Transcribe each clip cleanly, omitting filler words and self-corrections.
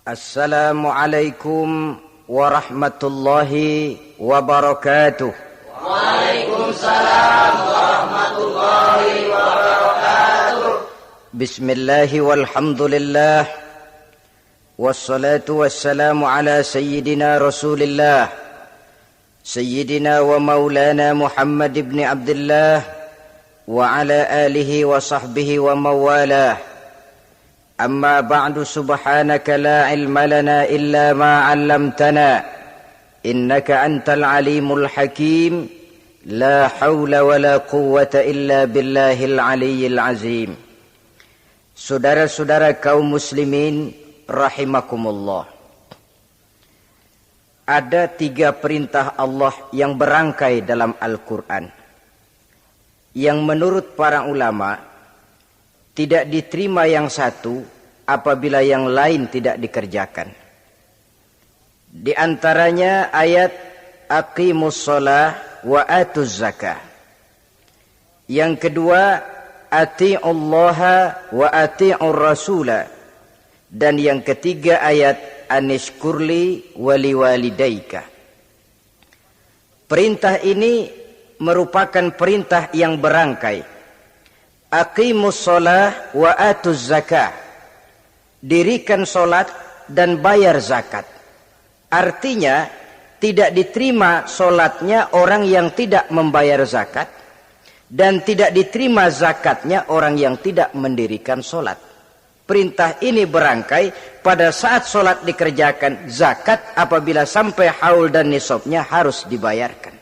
Assalamualaikum warahmatullahi wabarakatuh. Waalaikumsalam warahmatullahi wabarakatuh. Bismillahi walhamdulillah. Wassalatu wassalamu ala sayyidina Rasulillah, sayyidina wa maulana Muhammad ibn Abdullah wa ala alihi wa sahbihi wa mawalah. Amma ba'du, subhanaka la ilma lana illa ma 'allamtana innaka antal alimul hakim. La haula wa la quwwata illa billahil aliyyil azim. Saudara-saudara kaum muslimin rahimakumullah. Ada 3 perintah Allah yang berangkai dalam Al-Quran, yang menurut para ulama tidak diterima yang satu apabila yang lain tidak dikerjakan. Di antaranya ayat aqimus shalah wa atuz zakah. Yang kedua ati'ullaha wa ati'ur rasula. Dan yang ketiga ayat anishkurli waliwalidaika. Perintah ini merupakan perintah yang berangkai. Aqimus shalah wa atuz zakah. Dirikan solat dan bayar zakat. Artinya tidak diterima solatnya orang yang tidak membayar zakat, dan tidak diterima zakatnya orang yang tidak mendirikan solat. Perintah ini berangkai pada saat solat dikerjakan, zakat apabila sampai haul dan nisabnya harus dibayarkan.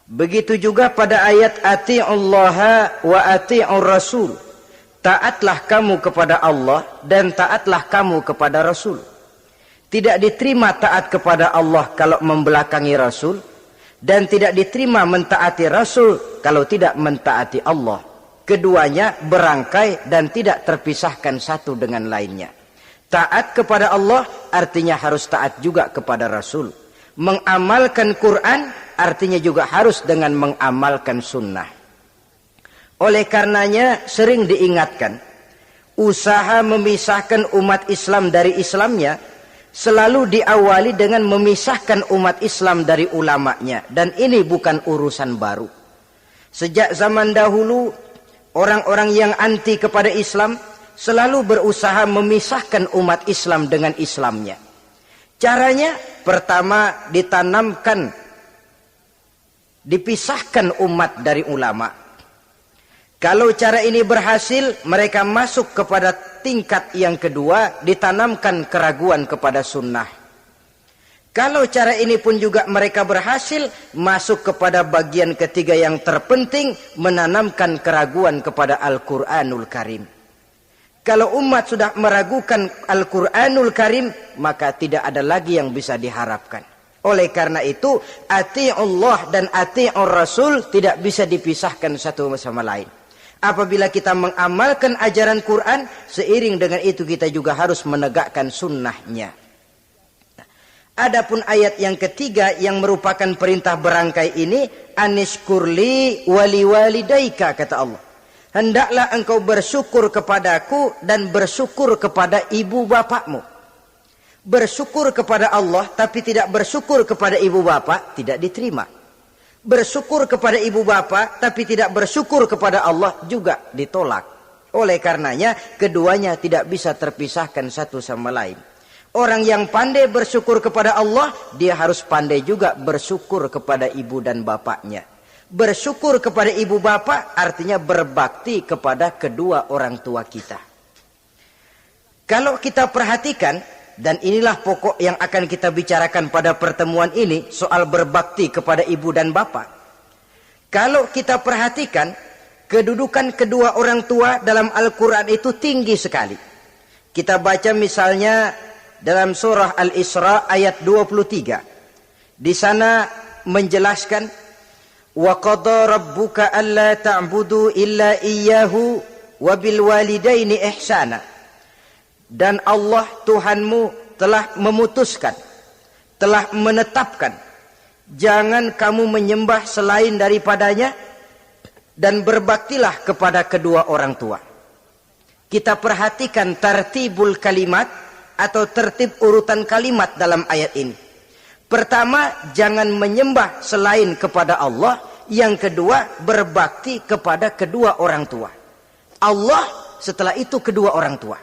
Begitu juga pada ayat ati'ullaha wa ati'ur rasul. Taatlah kamu kepada Allah dan taatlah kamu kepada Rasul. Tidak diterima taat kepada Allah kalau membelakangi Rasul, dan tidak diterima mentaati Rasul kalau tidak mentaati Allah. Keduanya berangkai dan tidak terpisahkan satu dengan lainnya. Taat kepada Allah artinya harus taat juga kepada Rasul. Mengamalkan Quran artinya juga harus dengan mengamalkan sunnah. Oleh karenanya sering diingatkan, usaha memisahkan umat Islam dari Islamnya selalu diawali dengan memisahkan umat Islam dari ulamanya. Dan ini bukan urusan baru. Sejak zaman dahulu, orang-orang yang anti kepada Islam selalu berusaha memisahkan umat Islam dengan Islamnya. Caranya pertama dipisahkan umat dari ulama. Kalau cara ini berhasil, mereka masuk kepada tingkat yang kedua, ditanamkan keraguan kepada sunnah. Kalau cara ini pun juga mereka berhasil, masuk kepada bagian ketiga yang terpenting, menanamkan keraguan kepada Al-Quranul Karim. Kalau umat sudah meragukan Al-Quranul Karim, maka tidak ada lagi yang bisa diharapkan. Oleh karena itu, ati'ullah dan ati'ur rasul tidak bisa dipisahkan satu sama lain. Apabila kita mengamalkan ajaran Quran, seiring dengan itu kita juga harus menegakkan sunnahnya. Adapun ayat yang ketiga yang merupakan perintah berangkai ini, anishkurli waliwalidaika, kata Allah. Hendaklah engkau bersyukur kepadaku dan bersyukur kepada ibu bapakmu. Bersyukur kepada Allah tapi tidak bersyukur kepada ibu bapak tidak diterima. Bersyukur kepada ibu bapak tapi tidak bersyukur kepada Allah juga ditolak. Oleh karenanya keduanya tidak bisa terpisahkan satu sama lain. Orang yang pandai bersyukur kepada Allah, dia harus pandai juga bersyukur kepada ibu dan bapaknya. Bersyukur kepada ibu bapak artinya berbakti kepada kedua orang tua kita. Kalau kita perhatikan, dan inilah pokok yang akan kita bicarakan pada pertemuan ini, soal berbakti kepada ibu dan bapak. Kalau kita perhatikan, kedudukan kedua orang tua dalam Al-Quran itu tinggi sekali. Kita baca misalnya dalam surah Al-Isra ayat 23. Di sana menjelaskan, wa qada rabbuka alla ta'budu illa iyyahu wa bil walidaini ihsana. Dan Allah Tuhanmu telah memutuskan, telah menetapkan, jangan kamu menyembah selain daripadanya, dan berbaktilah kepada kedua orang tua. Kita perhatikan tartibul kalimat, atau tertib urutan kalimat dalam ayat ini. Pertama, jangan menyembah selain kepada Allah. Yang kedua, berbakti kepada kedua orang tua. Allah, setelah itu kedua orang tua.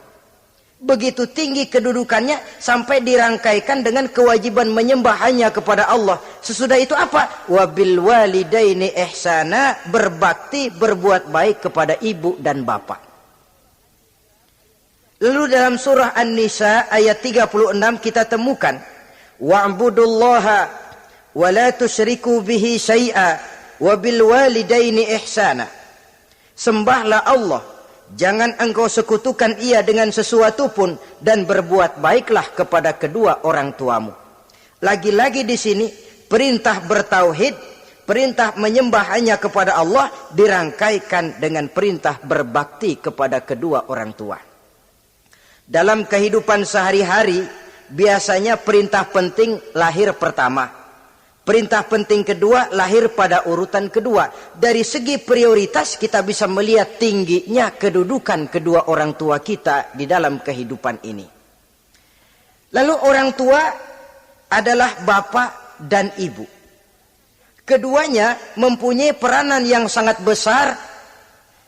Begitu tinggi kedudukannya sampai dirangkaikan dengan kewajiban menyembah hanya kepada Allah. Sesudah itu apa? Wabil walidaini ihsana, berbakti, berbuat baik kepada ibu dan bapak. Lalu dalam surah An-Nisa ayat 36 kita temukan wa'budullaha wa la tusyriku bihi syai'a wabil walidaini ihsana. Sembahlah Allah, jangan engkau sekutukan ia dengan sesuatu pun, dan berbuat baiklah kepada kedua orang tuamu. Lagi-lagi di sini perintah bertauhid, perintah menyembah hanya kepada Allah dirangkaikan dengan perintah berbakti kepada kedua orang tua. Dalam kehidupan sehari-hari biasanya perintah penting lahir pertama. Perintah penting kedua lahir pada urutan kedua. Dari segi prioritas kita bisa melihat tingginya kedudukan kedua orang tua kita di dalam kehidupan ini. Lalu orang tua adalah bapak dan ibu. Keduanya mempunyai peranan yang sangat besar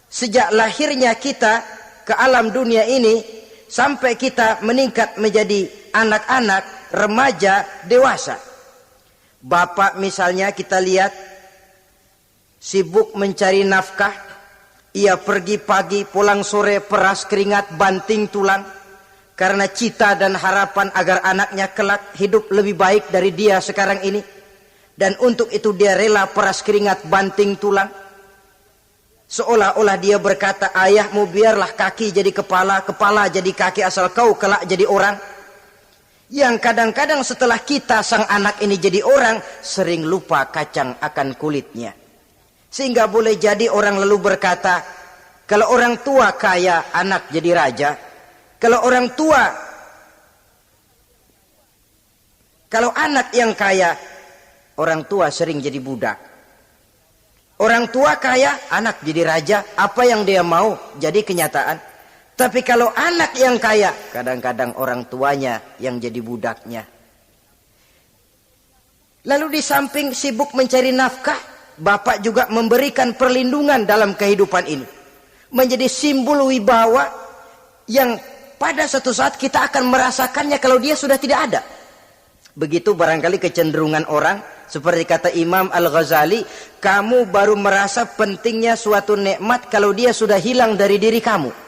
sejak lahirnya kita ke alam dunia ini sampai kita meningkat menjadi anak-anak, remaja, dewasa. Bapak misalnya kita lihat sibuk mencari nafkah. Ia pergi pagi, pulang sore, peras keringat, banting tulang. Karena cita dan harapan agar anaknya kelak hidup lebih baik dari dia sekarang ini. Dan untuk itu dia rela peras keringat, banting tulang. Seolah-olah dia berkata, ayahmu biarlah kaki jadi kepala, kepala jadi kaki, asal kau kelak jadi orang. Yang kadang-kadang setelah kita sang anak ini jadi orang, sering lupa kacang akan kulitnya. Sehingga boleh jadi orang lalu berkata, kalau orang tua kaya, anak jadi raja. Kalau anak yang kaya, orang tua sering jadi budak. Orang tua kaya, anak jadi raja. Apa yang dia mau jadi kenyataan. Tapi kalau anak yang kaya, kadang-kadang orang tuanya yang jadi budaknya. Lalu di samping sibuk mencari nafkah, bapak juga memberikan perlindungan dalam kehidupan ini. Menjadi simbol wibawa yang pada suatu saat kita akan merasakannya kalau dia sudah tidak ada. Begitu barangkali kecenderungan orang, seperti kata Imam Al-Ghazali, kamu baru merasa pentingnya suatu nikmat kalau dia sudah hilang dari diri kamu.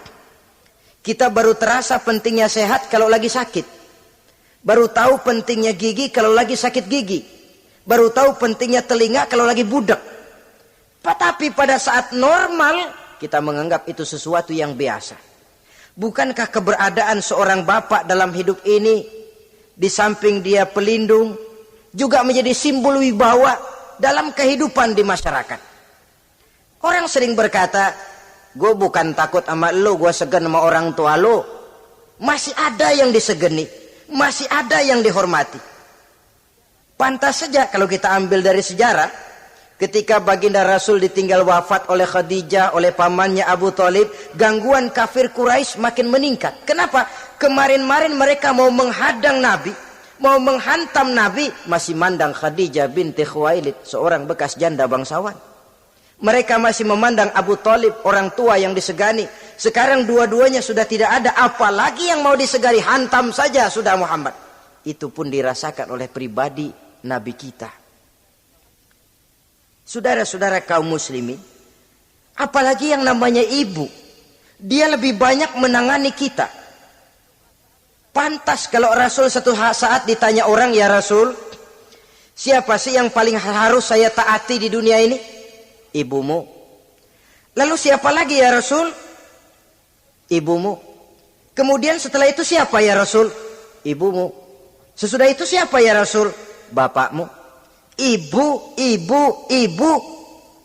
Kita baru terasa pentingnya sehat kalau lagi sakit. Baru tahu pentingnya gigi kalau lagi sakit gigi. Baru tahu pentingnya telinga kalau lagi budak. Tetapi pada saat normal, kita menganggap itu sesuatu yang biasa. Bukankah keberadaan seorang bapak dalam hidup ini, di samping dia pelindung, juga menjadi simbol wibawa dalam kehidupan di masyarakat? Orang sering berkata, gue bukan takut sama lo, gue segan sama orang tua lo. Masih ada yang disegeni, masih ada yang dihormati. Pantas saja kalau kita ambil dari sejarah, ketika baginda Rasul ditinggal wafat oleh Khadijah, oleh pamannya Abu Thalib, gangguan kafir Quraisy makin meningkat. Kenapa? Kemarin-marin mereka mau menghadang Nabi, mau menghantam Nabi, masih mandang Khadijah binti Khuwailid, seorang bekas janda bangsawan. Mereka masih memandang Abu Thalib, orang tua yang disegani. Sekarang dua-duanya sudah tidak ada, apalagi yang mau disegani, hantam saja sudah Muhammad. Itu pun dirasakan oleh pribadi Nabi kita. Saudara-saudara kaum muslimin, apalagi yang namanya ibu, dia lebih banyak menangani kita. Pantas kalau Rasul satu saat ditanya orang, ya Rasul, siapa sih yang paling harus saya taati di dunia ini? Ibumu. Lalu siapa lagi ya Rasul? Ibumu. Kemudian setelah itu siapa ya Rasul? Ibumu. Sesudah itu siapa ya Rasul? Bapakmu. Ibu, ibu, ibu,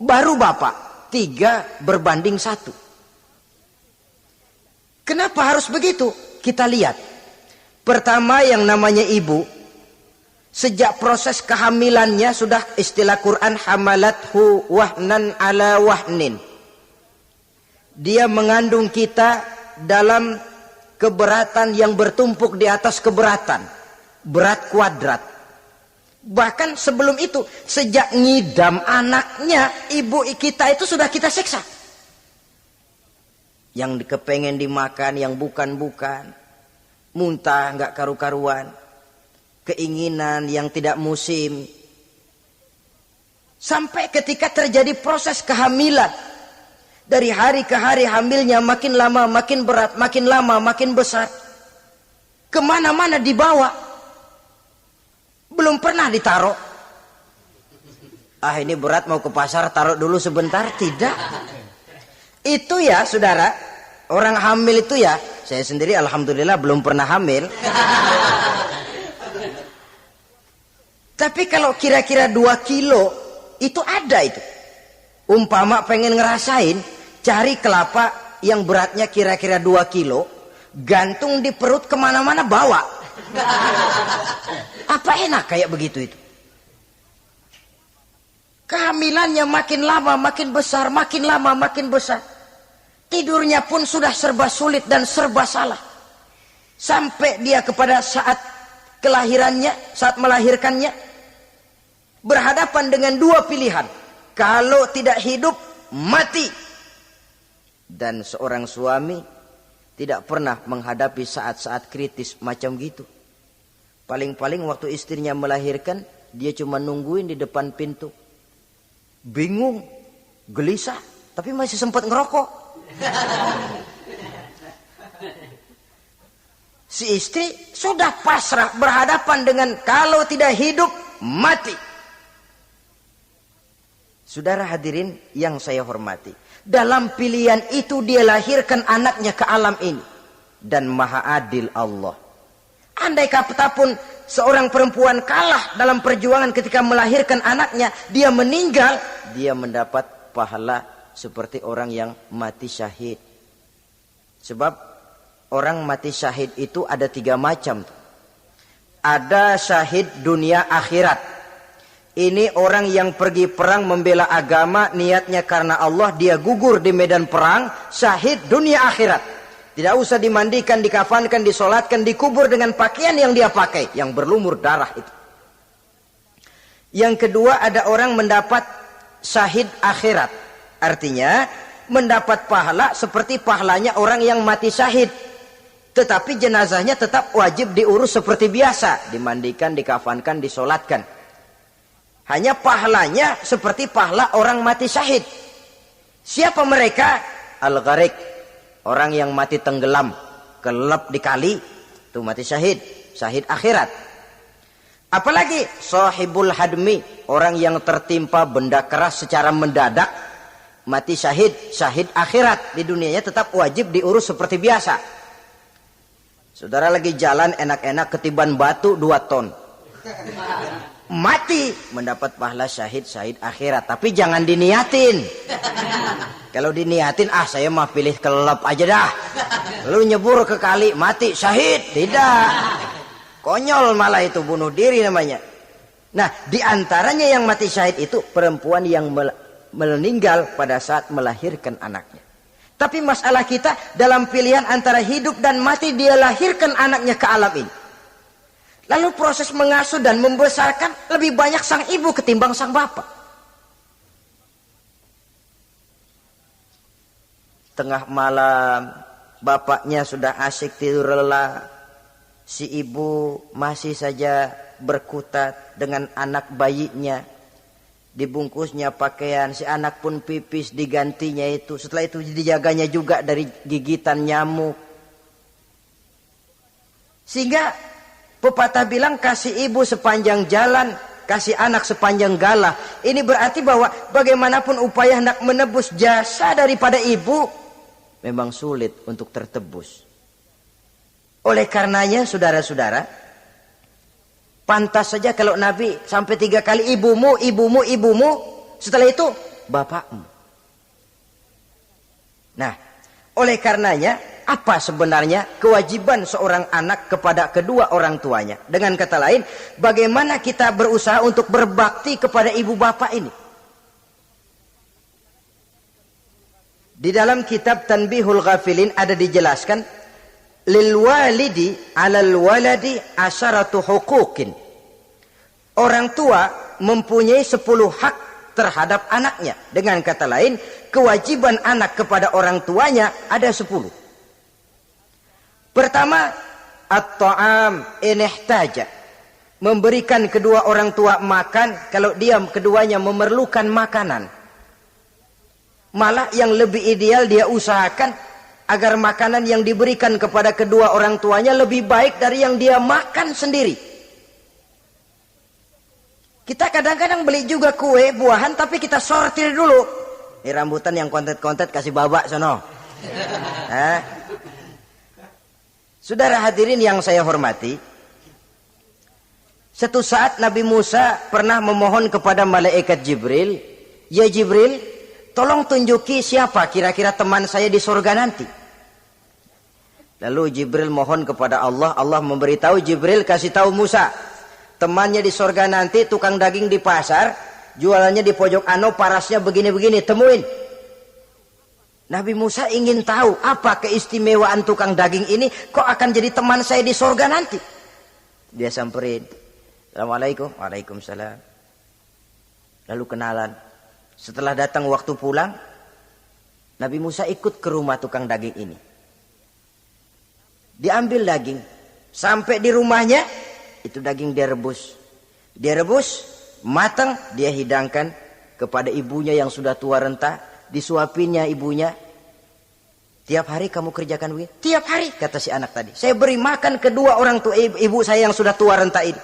baru bapak. 3 berbanding 1. Kenapa harus begitu? Kita lihat. Pertama yang namanya ibu, sejak proses kehamilannya sudah istilah Quran hamalathu wahnan ala wahnin. Dia mengandung kita dalam keberatan yang bertumpuk di atas keberatan, berat kuadrat. Bahkan sebelum itu, sejak ngidam anaknya, ibu kita itu sudah kita siksa. Yang kepengen dimakan, yang bukan-bukan, muntah nggak karu-karuan, keinginan yang tidak musim. Sampai ketika terjadi proses kehamilan, dari hari ke hari hamilnya makin lama makin berat, makin lama makin besar, kemana-mana dibawa. Belum pernah ditaruh. Ini berat, mau ke pasar, taruh dulu sebentar. Tidak. Itu ya saudara, orang hamil itu ya, saya sendiri alhamdulillah belum pernah hamil. Tapi kalau kira-kira 2 kilo, itu ada itu. Umpama pengen ngerasain, cari kelapa yang beratnya kira-kira 2 kilo, gantung di perut, kemana-mana bawa. Apa enak kayak begitu itu? Kehamilannya makin lama makin besar, makin lama makin besar. Tidurnya pun sudah serba sulit dan serba salah. Sampai dia kepada saat kelahirannya, saat melahirkannya, berhadapan dengan 2 pilihan. Kalau tidak hidup, mati. Dan seorang suami tidak pernah menghadapi saat-saat kritis macam gitu. Paling-paling waktu istrinya melahirkan, dia cuma nungguin di depan pintu. Bingung, gelisah, tapi masih sempat ngerokok. Si istri sudah pasrah berhadapan dengan kalau tidak hidup, mati. Saudara hadirin yang saya hormati, dalam pilihan itu dia lahirkan anaknya ke alam ini. Dan maha adil Allah. Andai kata pun seorang perempuan kalah dalam perjuangan ketika melahirkan anaknya, dia meninggal, dia mendapat pahala seperti orang yang mati syahid. Sebab orang mati syahid itu ada 3 macam. Ada syahid dunia akhirat. Ini orang yang pergi perang membela agama, niatnya karena Allah, dia gugur di medan perang, syahid dunia akhirat. Tidak usah dimandikan, dikafankan, disolatkan, dikubur dengan pakaian yang dia pakai, yang berlumur darah itu. Yang kedua, ada orang mendapat syahid akhirat. Artinya, mendapat pahala seperti pahalanya orang yang mati syahid. Tetapi jenazahnya tetap wajib diurus seperti biasa. Dimandikan, dikafankan, disolatkan. Hanya pahalanya seperti pahala orang mati syahid. Siapa mereka? Al-Gharik. Orang yang mati tenggelam, kelep di kali, itu mati syahid, syahid akhirat. Apalagi sahibul hadmi, orang yang tertimpa benda keras secara mendadak, mati syahid, syahid akhirat. Di dunianya tetap wajib diurus seperti biasa. Saudara lagi jalan enak-enak ketiban batu 2 ton. Mati, mendapat pahala syahid, syahid akhirat. Tapi jangan diniatin. Kalau diniatin, saya mah pilih kelep aja dah. Lalu nyebur ke kali, mati, syahid. Tidak. Konyol malah itu, bunuh diri namanya. Nah, diantaranya yang mati syahid itu perempuan yang meninggal pada saat melahirkan anaknya. Tapi masalah kita dalam pilihan antara hidup dan mati, dia lahirkan anaknya ke alam ini. Lalu proses mengasuh dan membesarkan lebih banyak sang ibu ketimbang sang bapak. Tengah malam, bapaknya sudah asyik tidur lelap. Si ibu masih saja berkutat dengan anak bayinya. Dibungkusnya pakaian, si anak pun pipis, digantinya itu. Setelah itu dijaganya juga dari gigitan nyamuk. Sehingga pepatah bilang kasih ibu sepanjang jalan, kasih anak sepanjang galah. Ini berarti bahwa bagaimanapun upaya hendak menebus jasa daripada ibu, memang sulit untuk tertebus. Oleh karenanya saudara-saudara, pantas saja kalau Nabi sampai 3 kali ibumu, ibumu, ibumu, setelah itu bapakmu. Nah, oleh karenanya apa sebenarnya kewajiban seorang anak kepada kedua orang tuanya? Dengan kata lain, bagaimana kita berusaha untuk berbakti kepada ibu bapak ini? Di dalam kitab Tanbihul Ghafilin ada dijelaskan lil walidi 'alal waladi asyaratu huquqin. Orang tua mempunyai 10 hak terhadap anaknya. Dengan kata lain, kewajiban anak kepada orang tuanya ada 10. Pertama, at-ta'am in ihtaja. Memberikan kedua orang tua makan kalau dia keduanya memerlukan makanan. Malah yang lebih ideal dia usahakan agar makanan yang diberikan kepada kedua orang tuanya lebih baik dari yang dia makan sendiri. Kita kadang-kadang beli juga kue, buahan, tapi kita sortir dulu. Ini rambutan yang kontet-kontet kasih babak sono. Saudara hadirin yang saya hormati, suatu saat Nabi Musa pernah memohon kepada malaikat Jibril, "Ya Jibril, tolong tunjuki siapa kira-kira teman saya di surga nanti." Lalu Jibril mohon kepada Allah, Allah memberitahu Jibril kasih tahu Musa, temannya di surga nanti tukang daging di pasar, jualannya di pojok ano, parasnya begini-begini, temuin. Nabi Musa ingin tahu apa keistimewaan tukang daging ini kok akan jadi teman saya di surga nanti. Dia samperin, "Assalamualaikum." "Waalaikumsalam." Lalu kenalan. Setelah datang waktu pulang, Nabi Musa ikut ke rumah tukang daging ini. Diambil daging, sampai di rumahnya itu daging dia rebus. Dia rebus, matang, dia hidangkan kepada ibunya yang sudah tua renta, disuapinnya ibunya. "Tiap hari kamu kerjakan begini?" "Tiap hari," kata si anak tadi. "Saya beri makan kedua orang tua ibu saya yang sudah tua renta ini."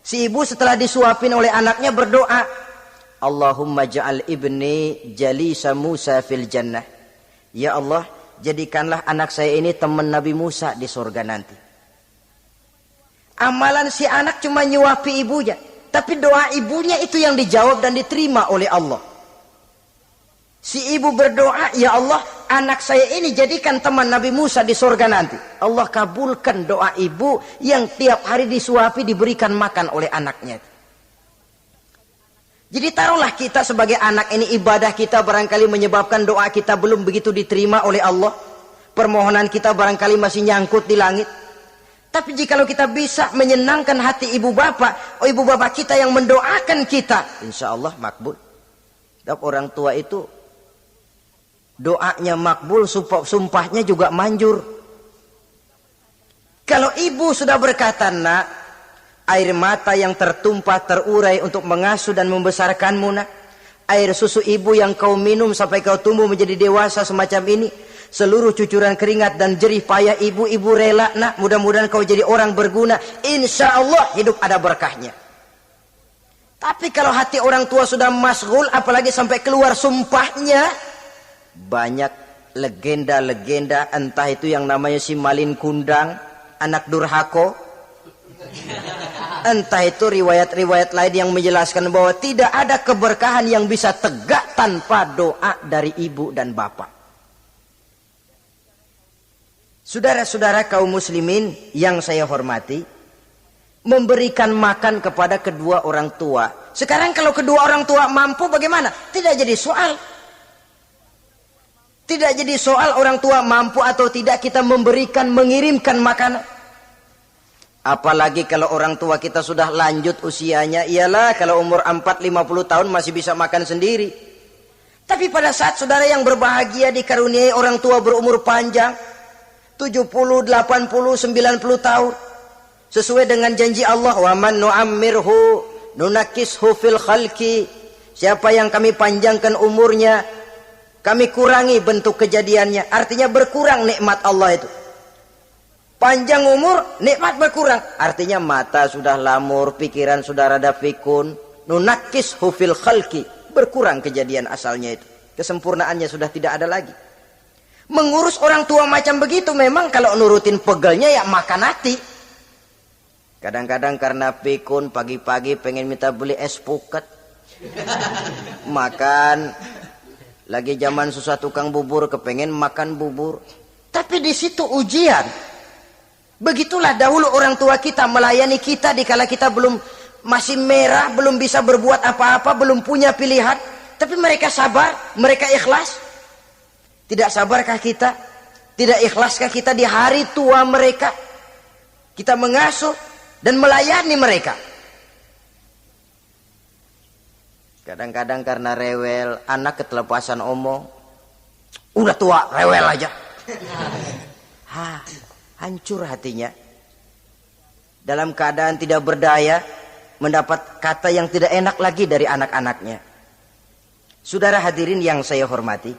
Si ibu setelah disuapin oleh anaknya berdoa, "Allahumma ja'al ibni jalisa Musa fil jannah." Ya Allah, jadikanlah anak saya ini teman Nabi Musa di surga nanti. Amalan si anak cuma nyuapi ibunya, tapi doa ibunya itu yang dijawab dan diterima oleh Allah. Si ibu berdoa, "Ya Allah, anak saya ini jadikan teman Nabi Musa di surga nanti." Allah kabulkan doa ibu yang tiap hari disuapi, diberikan makan oleh anaknya. Jadi taruhlah kita sebagai anak ini, ibadah kita barangkali menyebabkan doa kita belum begitu diterima oleh Allah. Permohonan kita barangkali masih nyangkut di langit. Tapi jikalau kita bisa menyenangkan hati ibu bapak, ibu bapak kita yang mendoakan kita, insya Allah makbul. Dan orang tua itu doanya makbul, sumpahnya juga manjur. Kalau ibu sudah berkata, "Nak, air mata yang tertumpah terurai untuk mengasuh dan membesarkanmu, nak. Air susu ibu yang kau minum sampai kau tumbuh menjadi dewasa semacam ini, seluruh cucuran keringat dan jerih payah ibu rela, nak. Mudah-mudahan kau jadi orang berguna. Insya Allah hidup ada berkahnya." Tapi kalau hati orang tua sudah masghul, apalagi sampai keluar sumpahnya, banyak legenda-legenda, entah itu yang namanya si Malin Kundang, anak durhako, entah itu riwayat-riwayat lain yang menjelaskan bahwa tidak ada keberkahan yang bisa tegak tanpa doa dari ibu dan bapak. Saudara-saudara kaum muslimin yang saya hormati, memberikan makan kepada kedua orang tua. Sekarang kalau kedua orang tua mampu bagaimana? Tidak jadi soal. Tidak jadi soal orang tua mampu atau tidak kita memberikan, mengirimkan makanan. Apalagi kalau orang tua kita sudah lanjut usianya. Iyalah kalau umur 40-50 tahun masih bisa makan sendiri. Tapi pada saat saudara yang berbahagia dikaruniai orang tua berumur panjang, 70, 80, 90 tahun, sesuai dengan janji Allah, "Wa man nu'ammirhu nunakkishu fil khalqi." Siapa yang kami panjangkan umurnya, kami kurangi bentuk kejadiannya. Artinya berkurang nikmat Allah itu. Panjang umur, nikmat berkurang. Artinya mata sudah lamur, pikiran sudah rada pikun. Nunakkishu fil khalqi. Berkurang kejadian asalnya itu. Kesempurnaannya sudah tidak ada lagi. Mengurus orang tua macam begitu memang kalau nurutin pegelnya ya makan hati. Kadang-kadang karena pikun pagi-pagi pengen minta beli es puket. Makan. Lagi zaman susah tukang bubur, kepengen makan bubur. Tapi di situ ujian. Begitulah dahulu orang tua kita melayani kita dikala kita belum masih merah, belum bisa berbuat apa-apa, belum punya pilihan. Tapi mereka sabar, mereka ikhlas. Tidak sabarkah kita? Tidak ikhlaskah kita di hari tua mereka kita mengasuh dan melayani mereka? Kadang-kadang karena rewel, anak ketelepasan omong, udah tua rewel aja. Hancur hatinya. Dalam keadaan tidak berdaya, mendapat kata yang tidak enak lagi dari anak-anaknya. Saudara hadirin yang saya hormati,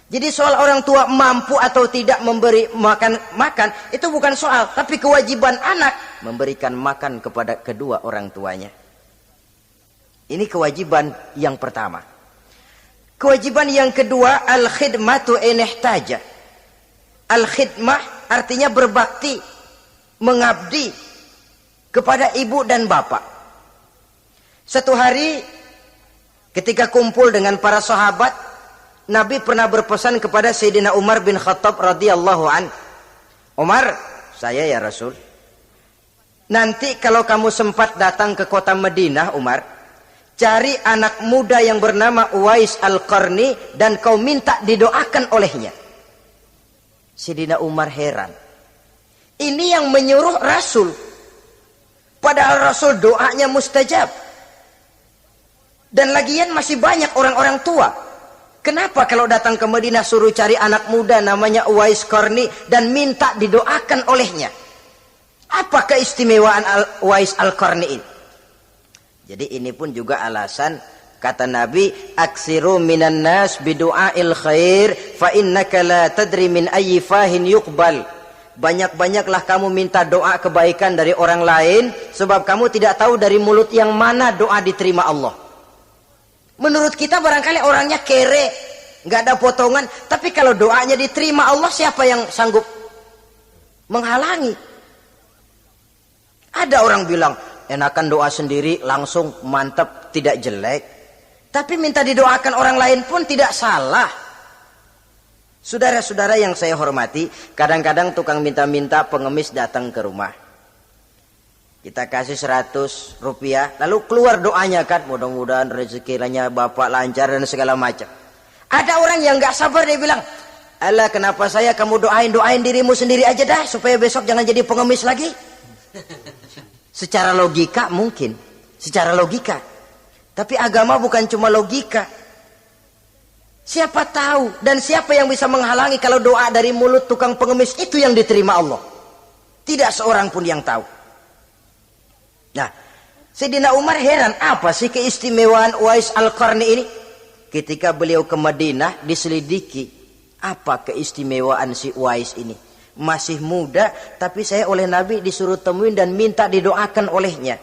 jadi soal orang tua mampu atau tidak memberi makan itu bukan soal, tapi kewajiban anak memberikan makan kepada kedua orang tuanya. Ini kewajiban yang pertama. Kewajiban yang kedua, al-khidmatu in ihtaja. Al-khidmah artinya berbakti, mengabdi kepada ibu dan bapak. Satu hari ketika kumpul dengan para sahabat, Nabi pernah berpesan kepada Sayyidina Umar bin Khattab radhiyallahu an. Umar, saya ya Rasul, nanti kalau kamu sempat datang ke kota Madinah, Umar, cari anak muda yang bernama Uwais Al-Qarni dan kau minta didoakan olehnya. Sayyidina Umar heran. Ini yang menyuruh Rasul. Padahal Rasul doanya mustajab. Dan lagian masih banyak orang-orang tua. Kenapa kalau datang ke Madinah suruh cari anak muda namanya Uwais Qarni dan minta didoakan olehnya? Apa keistimewaan Uwais Al-Qarni ini? Jadi ini pun juga alasan kata Nabi, aksiru minan nas bidu'ail khair fa innaka la tadri min ayyi fahin yuqbal. Banyak-banyaklah kamu minta doa kebaikan dari orang lain sebab kamu tidak tahu dari mulut yang mana doa diterima Allah. Menurut kita barangkali orangnya kere, nggak ada potongan, tapi kalau doanya diterima Allah, siapa yang sanggup menghalangi? Ada orang bilang, enakan doa sendiri langsung mantap, tidak jelek. Tapi minta didoakan orang lain pun tidak salah. Saudara-saudara yang saya hormati, kadang-kadang tukang minta-minta pengemis datang ke rumah. Kita kasih 100 rupiah, lalu keluar doanya kan, mudah-mudahan rezekinya bapak lancar dan segala macam. Ada orang yang nggak sabar, dia bilang, alah kenapa saya kamu doain dirimu sendiri aja dah, supaya besok jangan jadi pengemis lagi. Secara logika mungkin, secara logika. Tapi agama bukan cuma logika. Siapa tahu dan siapa yang bisa menghalangi kalau doa dari mulut tukang pengemis itu yang diterima Allah? Tidak seorang pun yang tahu. Nah, Sayyidina Umar heran, apa sih keistimewaan Uwais Al-Qarni ini? Ketika beliau ke Madinah diselidiki, apa keistimewaan si Uwais ini? Masih muda, tapi saya oleh Nabi disuruh temuin dan minta didoakan olehnya.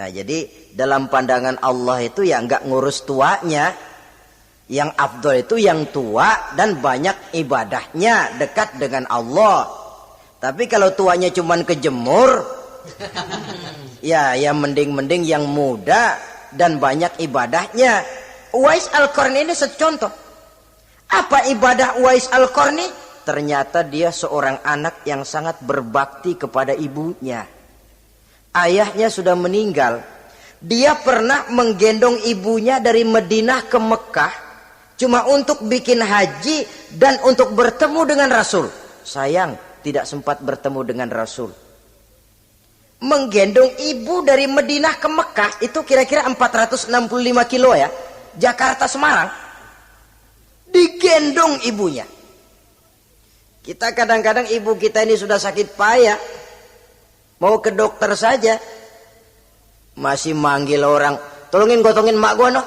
Nah, jadi dalam pandangan Allah itu ya nggak ngurus tuanya. Yang afdol itu yang tua dan banyak ibadahnya, dekat dengan Allah. Tapi kalau tuanya cuman kejemur, ya mending yang muda dan banyak ibadahnya. Uwais Al-Qarni ini secontoh. Apa ibadah Uwais Al-Qarni? Ternyata dia seorang anak yang sangat berbakti kepada ibunya. Ayahnya sudah meninggal. Dia pernah menggendong ibunya dari Madinah ke Mekah cuma untuk bikin haji dan untuk bertemu dengan Rasul. Sayang, tidak sempat bertemu dengan Rasul. Menggendong ibu dari Madinah ke Mekah itu kira-kira 465 kilo ya. Jakarta Semarang. Digendong ibunya. Kita kadang-kadang ibu kita ini sudah sakit payah, mau ke dokter saja masih manggil orang, tolongin gotongin mak gua no.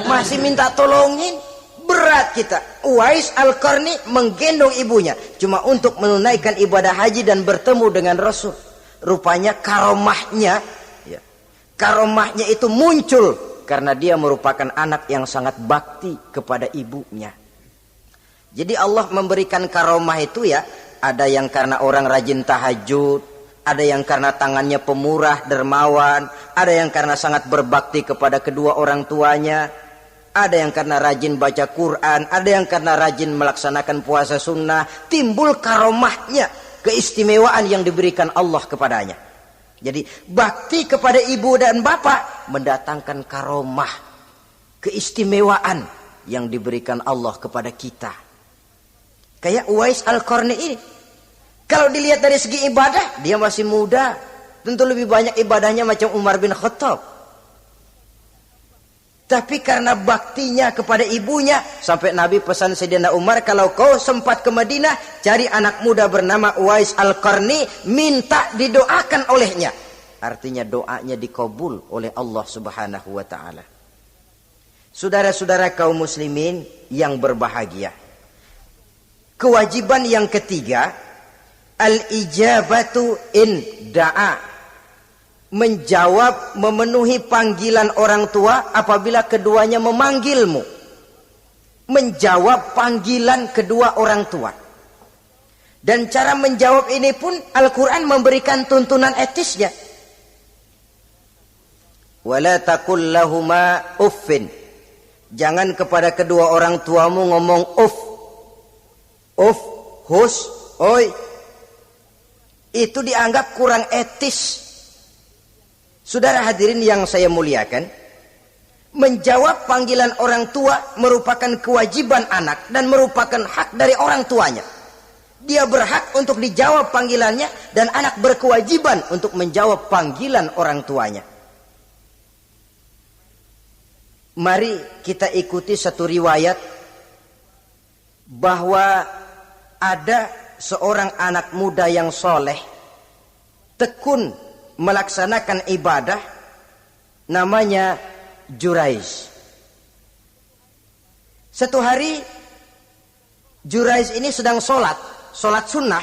Masih minta tolongin. Berat kita. Uwais Al-Qarni menggendong ibunya cuma untuk menunaikan ibadah haji dan bertemu dengan Rasul. Rupanya karomahnya itu muncul karena dia merupakan anak yang sangat bakti kepada ibunya. Jadi Allah memberikan karomah itu ya, ada yang karena orang rajin tahajud, ada yang karena tangannya pemurah, dermawan, ada yang karena sangat berbakti kepada kedua orang tuanya, ada yang karena rajin baca Quran, ada yang karena rajin melaksanakan puasa sunnah. Timbul karomahnya, keistimewaan yang diberikan Allah kepadanya. Jadi bakti kepada ibu dan bapak mendatangkan karomah, keistimewaan yang diberikan Allah kepada kita. Kayak Uwais Al-Qarni ini. Kalau dilihat dari segi ibadah, dia masih muda. Tentu lebih banyak ibadahnya macam Umar bin Khattab. Tapi karena baktinya kepada ibunya, sampai Nabi pesan Sayyidina Umar, kalau kau sempat ke Madinah, cari anak muda bernama Uwais Al-Qarni, minta didoakan olehnya. Artinya doanya dikabul oleh Allah Subhanahu wa taala. Saudara-saudara kaum muslimin yang berbahagia. Kewajiban yang ketiga, al-ijabatu in da'a. Menjawab, memenuhi panggilan orang tua apabila keduanya memanggilmu. Menjawab panggilan kedua orang tua. Dan cara menjawab ini pun Al-Quran memberikan tuntunan etisnya. Wala taqul lahuma uffin. Jangan kepada kedua orang tuamu ngomong uff. Uff, hus, oi. Itu dianggap kurang etis. Saudara hadirin yang saya muliakan, menjawab panggilan orang tua merupakan kewajiban anak dan merupakan hak dari orang tuanya. Dia berhak untuk dijawab panggilannya dan anak berkewajiban untuk menjawab panggilan orang tuanya. Mari kita ikuti satu riwayat bahwa ada seorang anak muda yang soleh, tekun melaksanakan ibadah, namanya Juraiz. Satu hari Juraiz ini sedang sholat sunnah.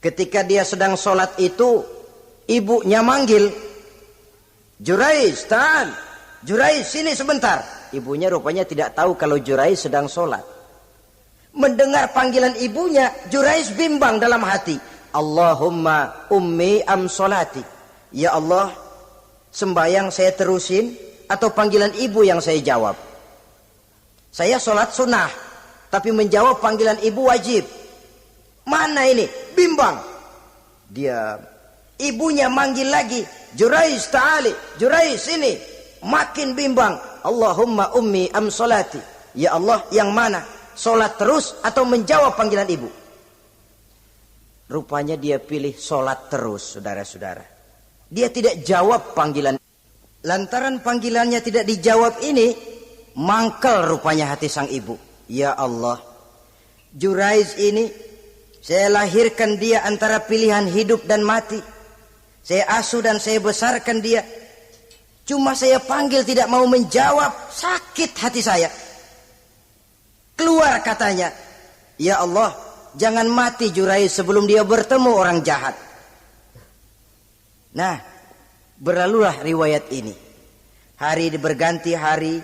Ketika dia sedang sholat itu, ibunya manggil, Juraiz, ta'al, Juraiz sini sebentar. Ibunya rupanya tidak tahu kalau Juraiz sedang sholat. Mendengar panggilan ibunya, Juraiz bimbang dalam hati. Allahumma ummi am solati. Ya Allah, sembahyang saya terusin atau panggilan ibu yang saya jawab? Saya sholat sunnah, tapi menjawab panggilan ibu wajib. Mana ini? Bimbang. Dia, ibunya manggil lagi, Juraiz ta'ali, Juraiz sini. Makin bimbang. Allahumma ummi am solati. Ya Allah, yang mana? Sholat terus atau menjawab panggilan ibu? Rupanya dia pilih sholat terus, saudara-saudara. Dia tidak jawab panggilan. Lantaran panggilannya tidak dijawab ini, mangkel rupanya hati sang ibu. Ya Allah, Juraiz ini, saya lahirkan dia antara pilihan hidup dan mati. Saya asuh dan saya besarkan dia. Cuma saya panggil tidak mau menjawab, sakit hati saya. Keluar katanya, ya Allah, jangan mati Juraiz sebelum dia bertemu orang jahat. Nah, berlalulah riwayat ini. Hari berganti hari,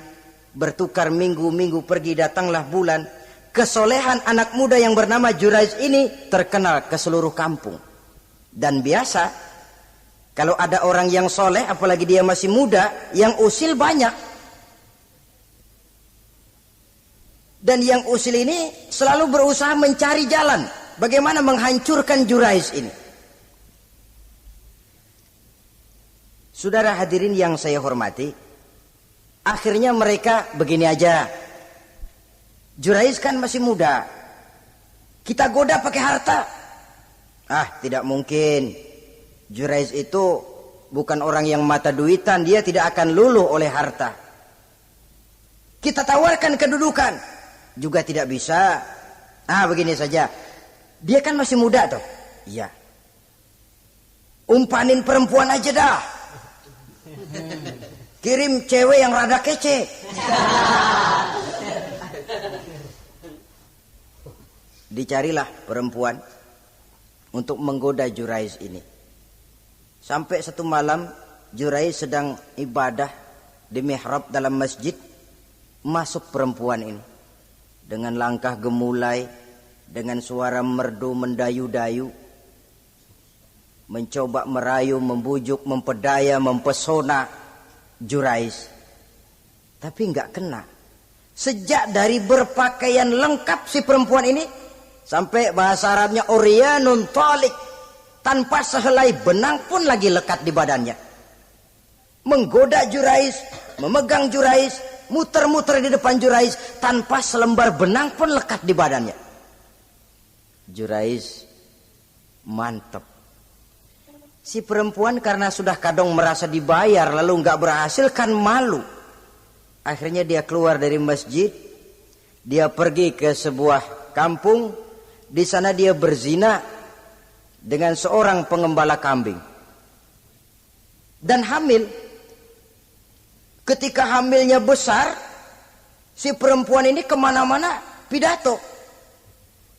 bertukar minggu pergi datanglah bulan. Kesolehan anak muda yang bernama Juraiz ini terkenal ke seluruh kampung. Dan biasa, kalau ada orang yang soleh, apalagi dia masih muda, yang usil banyak. Dan yang usil ini selalu berusaha mencari jalan bagaimana menghancurkan Juraiz ini. Saudara hadirin yang saya hormati, akhirnya mereka begini aja. Juraiz kan masih muda, kita goda pakai harta. Ah, tidak mungkin. Juraiz itu bukan orang yang mata duitan, dia tidak akan luluh oleh harta. Kita tawarkan kedudukan, juga tidak bisa. Ah, begini saja. Dia kan masih muda toh. Iya. Umpanin perempuan aja dah. Kirim cewek yang rada kece. Dicarilah perempuan untuk menggoda Juraiz ini. Sampai satu malam Juraiz sedang ibadah di mihrab dalam masjid, masuk perempuan ini. Dengan langkah gemulai, dengan suara merdu mendayu-dayu, mencoba merayu, membujuk, mempedaya, mempesona Juraiz. Tapi enggak kena. Sejak dari berpakaian lengkap si perempuan ini, sampai bahasa Arabnya uryanun talik, tanpa sehelai benang pun lagi lekat di badannya. Menggoda Juraiz, memegang Juraiz, muter-muter di depan Jurais tanpa selembar benang pun lekat di badannya. Jurais mantep. Si perempuan karena sudah kadang merasa dibayar lalu nggak berhasil kan malu. Akhirnya dia keluar dari masjid, dia pergi ke sebuah kampung, di sana dia berzina dengan seorang pengembala kambing dan hamil. Ketika hamilnya besar, si perempuan ini kemana-mana pidato.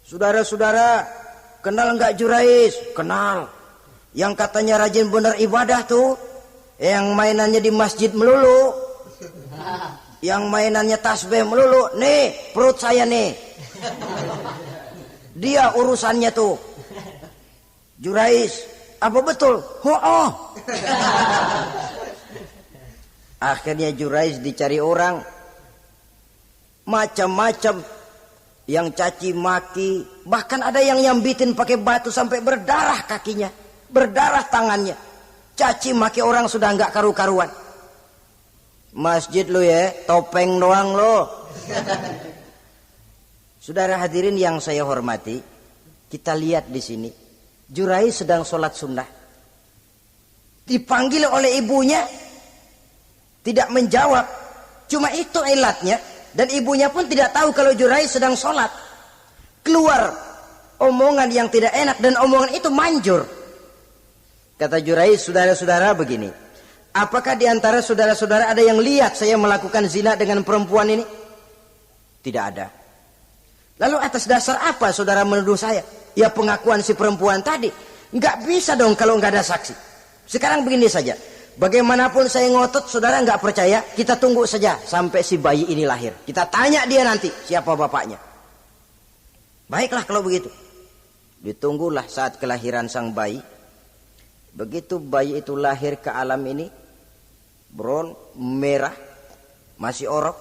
Saudara-saudara, kenal nggak Jurais? Kenal. Yang katanya rajin bener ibadah tuh, yang mainannya di masjid melulu, yang mainannya tasbih melulu. Nih perut saya nih, dia urusannya tuh. Jurais, apa betul? Oh. Akhirnya Jurais dicari orang, macam-macam, yang caci maki, bahkan ada yang nyambitin pakai batu sampai berdarah kakinya, berdarah tangannya. Caci maki orang sudah nggak karu-karuan. Masjid lo ya, topeng doang lo. Saudara hadirin yang saya hormati, kita lihat di sini, Jurais sedang sholat sunnah, dipanggil oleh ibunya, tidak menjawab. Cuma itu ilatnya. Dan ibunya pun tidak tahu kalau Jurais sedang sholat. Keluar omongan yang tidak enak. Dan omongan itu manjur. Kata Jurais, saudara-saudara begini, apakah di antara saudara-saudara ada yang lihat saya melakukan zina dengan perempuan ini? Tidak ada. Lalu atas dasar apa saudara menuduh saya? Ya pengakuan si perempuan tadi. Nggak bisa dong kalau nggak ada saksi. Sekarang begini saja. Bagaimanapun saya ngotot, saudara nggak percaya, kita tunggu saja sampai si bayi ini lahir. Kita tanya dia nanti siapa bapaknya. Baiklah kalau begitu. Ditunggulah saat kelahiran sang bayi. Begitu bayi itu lahir ke alam ini, brown, merah, masih orok.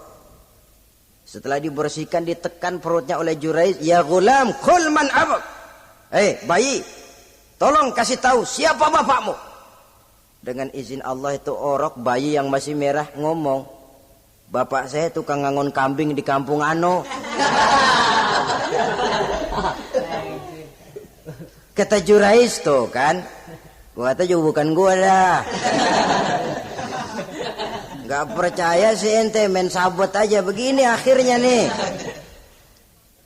Setelah dibersihkan, ditekan perutnya oleh Jurais. Ya gulam, kul man abak. Bayi, tolong kasih tahu siapa bapakmu. Dengan izin Allah itu orok, bayi yang masih merah ngomong, bapak saya tukang ngangon kambing di kampung ano. Kata Jurais tuh kan, gua kata juga bukan gua dah. Gak percaya sih ente, main sabot aja. Begini akhirnya nih,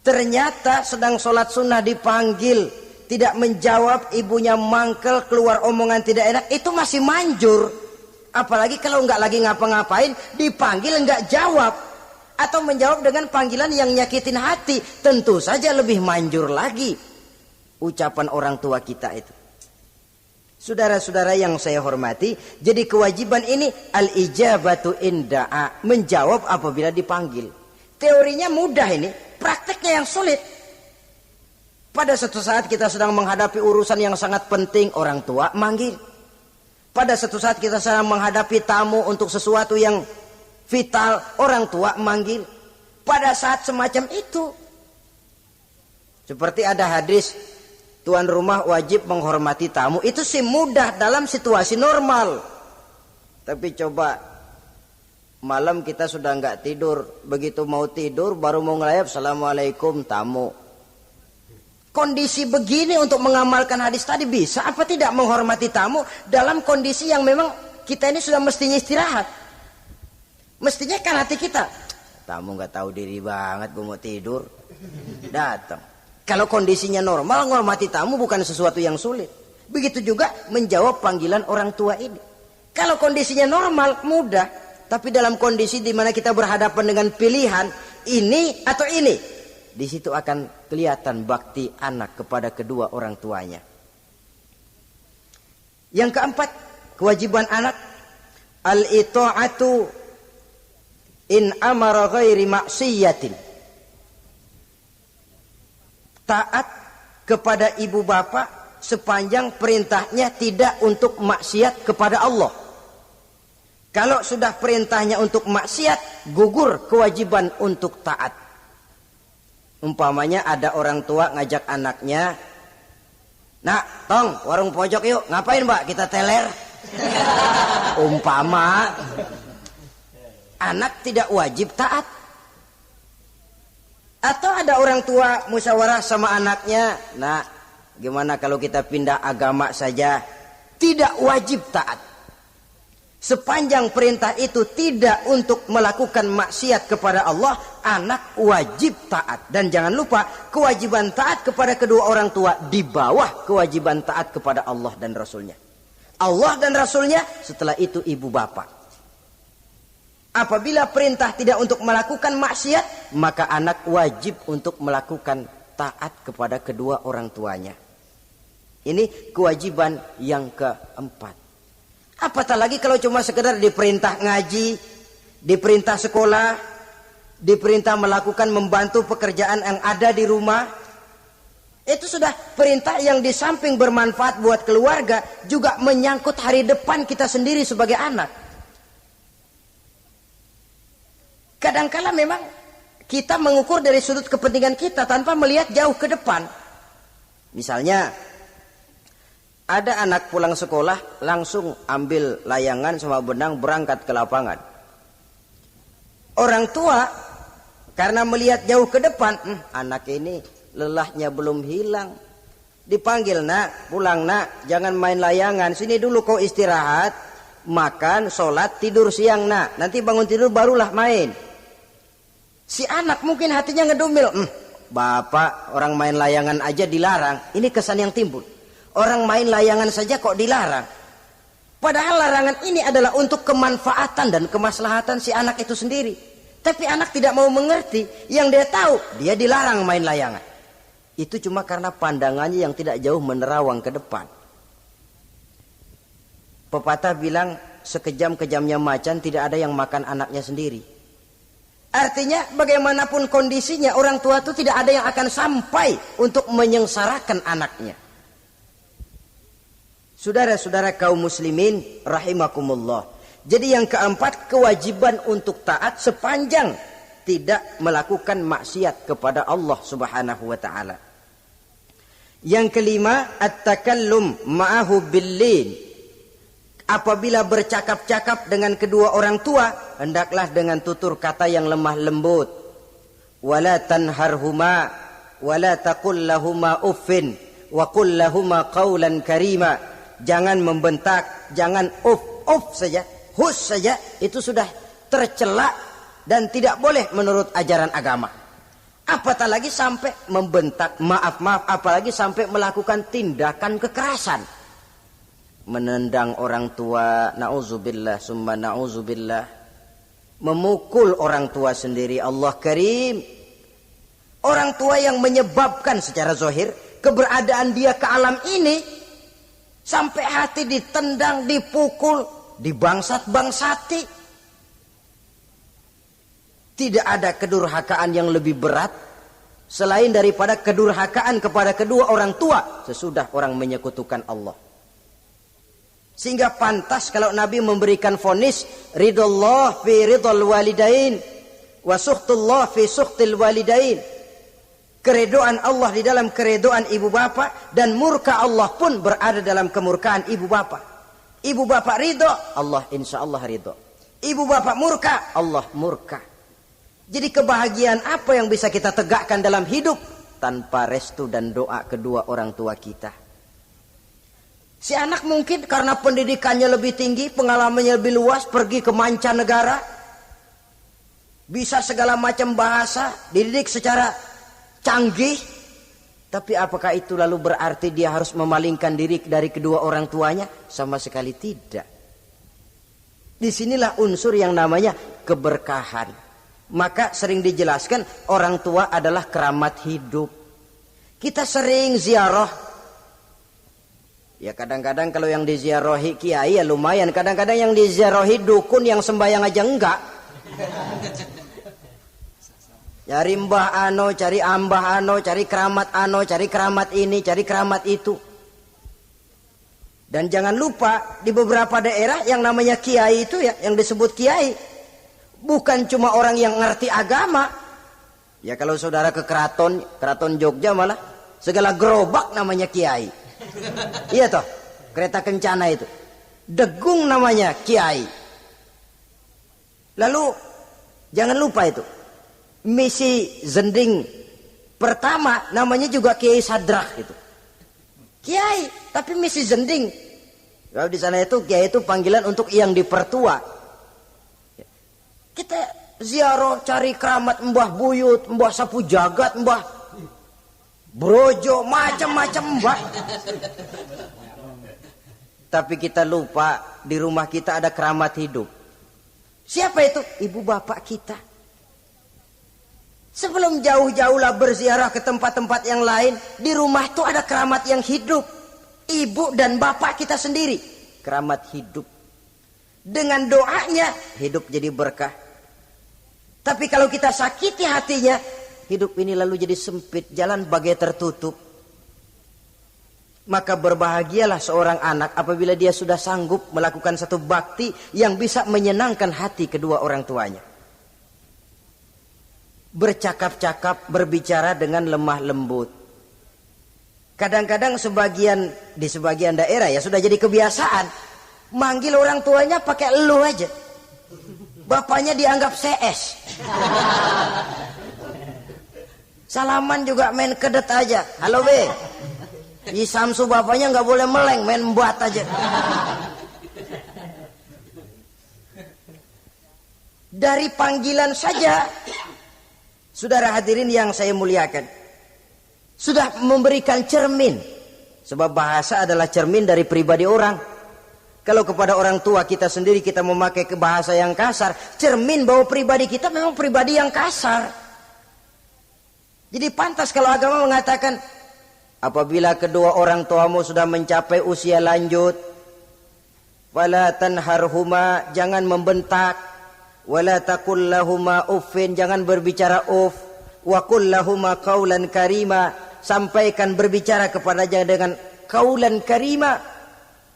ternyata sedang sholat sunnah dipanggil, tidak menjawab, ibunya mangkel, keluar omongan tidak enak, itu masih manjur. Apalagi kalau nggak lagi ngapa-ngapain, dipanggil nggak jawab, atau menjawab dengan panggilan yang nyakitin hati, tentu saja lebih manjur lagi ucapan orang tua kita itu. Saudara-saudara yang saya hormati, jadi kewajiban ini al-ijabatu inda'a, menjawab apabila dipanggil. Teorinya mudah ini, prakteknya yang sulit. Pada suatu saat kita sedang menghadapi urusan yang sangat penting, orang tua manggil. Pada suatu saat kita sedang menghadapi tamu untuk sesuatu yang vital, orang tua manggil. Pada saat semacam itu, seperti ada hadis, tuan rumah wajib menghormati tamu. Itu sih mudah dalam situasi normal. Tapi coba malam kita sudah nggak tidur, begitu mau tidur baru mau ngelayap, assalamualaikum tamu. Kondisi begini untuk mengamalkan hadis tadi bisa apa tidak menghormati tamu dalam kondisi yang memang kita ini sudah mestinya istirahat. Mestinya kan hati kita, tamu nggak tahu diri banget, gue mau tidur, datang. Kalau kondisinya normal, menghormati tamu bukan sesuatu yang sulit. Begitu juga menjawab panggilan orang tua ini. Kalau kondisinya normal, mudah. Tapi dalam kondisi di mana kita berhadapan dengan pilihan ini atau ini, di situ akan kelihatan bakti anak kepada kedua orang tuanya. Yang keempat, kewajiban anak al-ita'atu in amara ghairi maksiyatin. Taat kepada ibu bapak sepanjang perintahnya tidak untuk maksiat kepada Allah. Kalau sudah perintahnya untuk maksiat, gugur kewajiban untuk taat. Umpamanya ada orang tua ngajak anaknya, nak, tong, warung pojok yuk. Ngapain mbak? Kita teler. Umpama. anak tidak wajib taat. Atau ada orang tua musyawarah sama anaknya, nah gimana kalau kita pindah agama saja? Tidak wajib taat. Sepanjang perintah itu tidak untuk melakukan maksiat kepada Allah, anak wajib taat. Dan jangan lupa, kewajiban taat kepada kedua orang tua di bawah kewajiban taat kepada Allah dan Rasulnya. Allah dan Rasulnya, setelah itu ibu bapak. Apabila perintah tidak untuk melakukan maksiat, maka anak wajib untuk melakukan taat kepada kedua orang tuanya. Ini kewajiban yang keempat. Apatah lagi kalau cuma sekedar diperintah ngaji, diperintah sekolah, diperintah melakukan membantu pekerjaan yang ada di rumah. Itu sudah perintah yang di samping bermanfaat buat keluarga, juga menyangkut hari depan kita sendiri sebagai anak. Kadangkala memang kita mengukur dari sudut kepentingan kita tanpa melihat jauh ke depan. Misalnya, ada anak pulang sekolah langsung ambil layangan sama benang berangkat ke lapangan. Orang tua karena melihat jauh ke depan, anak ini lelahnya belum hilang. Dipanggil, nak, pulang nak, jangan main layangan, sini dulu kau istirahat, makan, sholat, tidur siang nak, nanti bangun tidur barulah main. Si anak mungkin hatinya ngedumil, bapak orang main layangan aja dilarang, ini kesan yang timbul. Orang main layangan saja kok dilarang. Padahal larangan ini adalah untuk kemanfaatan dan kemaslahatan si anak itu sendiri. Tapi anak tidak mau mengerti. Yang dia tahu, dia dilarang main layangan. Itu cuma karena pandangannya yang tidak jauh menerawang ke depan. Pepatah bilang, sekejam-kejamnya macan tidak ada yang makan anaknya sendiri. Artinya bagaimanapun kondisinya, orang tua itu tidak ada yang akan sampai untuk menyengsarakan anaknya. Saudara-saudara kaum muslimin rahimakumullah. Jadi yang keempat, kewajiban untuk taat sepanjang tidak melakukan maksiat kepada Allah Subhanahu wa taala. Yang kelima, at-takallum ma'ahu bil-lin. Apabila bercakap-cakap dengan kedua orang tua, hendaklah dengan tutur kata yang lemah lembut. Wala tanharhuma wala taqul lahuma uffin wa qul lahuma qawlan karima. Jangan membentak, jangan uff saja, hus saja, itu sudah tercela dan tidak boleh menurut ajaran agama. Apatah lagi sampai membentak, maaf, apalagi sampai melakukan tindakan kekerasan. Menendang orang tua, na'udzubillah, summa na'udzubillah. Memukul orang tua sendiri, Allah karim. Orang tua yang menyebabkan secara zahir keberadaan dia ke alam ini, sampai hati ditendang, dipukul, dibangsat-bangsati. Tidak ada kedurhakaan yang lebih berat selain daripada kedurhakaan kepada kedua orang tua sesudah orang menyekutukan Allah. Sehingga pantas kalau Nabi memberikan vonis, ridallah fi ridal walidain wa sukhtullah fi sukhtil walidain. Keredoan Allah di dalam keredoan ibu bapak, dan murka Allah pun berada dalam kemurkaan ibu bapak. Ibu bapak ridho, Allah insya Allah ridho. Ibu bapak murka, Allah murka. Jadi kebahagiaan apa yang bisa kita tegakkan dalam hidup tanpa restu dan doa kedua orang tua kita? Si anak mungkin karena pendidikannya lebih tinggi, pengalamannya lebih luas, pergi ke mancanegara, bisa segala macam bahasa, dididik secara canggih, tapi apakah itu lalu berarti dia harus memalingkan diri dari kedua orang tuanya? Sama sekali tidak. Disinilah unsur yang namanya keberkahan. Maka sering dijelaskan orang tua adalah keramat hidup. Kita sering ziarah. Ya kadang-kadang kalau yang diziarahi kiai ya lumayan. Kadang-kadang yang diziarahi dukun yang sembahyang aja enggak. Cari mbah ano, cari ambah ano, cari keramat ano, cari keramat ini, cari keramat itu. Dan jangan lupa di beberapa daerah yang namanya kiai itu ya, yang disebut kiai, bukan cuma orang yang ngerti agama. Ya kalau saudara ke keraton Jogja malah segala gerobak namanya kiai. Iya toh, kereta kencana itu. Degung namanya kiai. Lalu Jangan lupa itu. Misi Zending pertama namanya juga Kiai Sadrak itu. Kiai, tapi misi Zending. Kalau di sana itu Kiai itu panggilan untuk yang dipertua. Kita ziarah cari keramat Mbah Buyut, Mbah Sapu Jagat, Mbah Brojo, macam-macam Mbah. Tapi kita lupa di rumah kita ada keramat hidup. Siapa itu? Ibu bapak kita. Sebelum jauh-jauhlah berziarah ke tempat-tempat yang lain, di rumah itu ada keramat yang hidup. Ibu dan bapak kita sendiri, keramat hidup. Dengan doanya, hidup jadi berkah. Tapi kalau kita sakiti hatinya, hidup ini lalu jadi sempit, jalan bagai tertutup. Maka berbahagialah seorang anak apabila dia sudah sanggup melakukan satu bakti yang bisa menyenangkan hati kedua orang tuanya. Bercakap-cakap, berbicara dengan lemah lembut. Kadang-kadang di sebagian daerah ya sudah jadi kebiasaan manggil orang tuanya pakai elu aja. Bapaknya dianggap CS. Salaman juga main kedet aja. Halo be. Di Samsu bapaknya nggak boleh meleng, main buat aja. Dari panggilan saja, saudara hadirin yang saya muliakan, sudah memberikan cermin. Sebab bahasa adalah cermin dari pribadi orang. Kalau kepada orang tua kita sendiri kita memakai bahasa yang kasar, cermin bahwa pribadi kita memang pribadi yang kasar. Jadi pantas kalau agama mengatakan, apabila kedua orang tuamu sudah mencapai usia lanjut, wala tanharhuma, jangan membentak, wala taqul lahuma uffin, jangan berbicara uff, wa qul lahuma qaulan karima, sampaikan berbicara kepadanya dengan qaulan karima,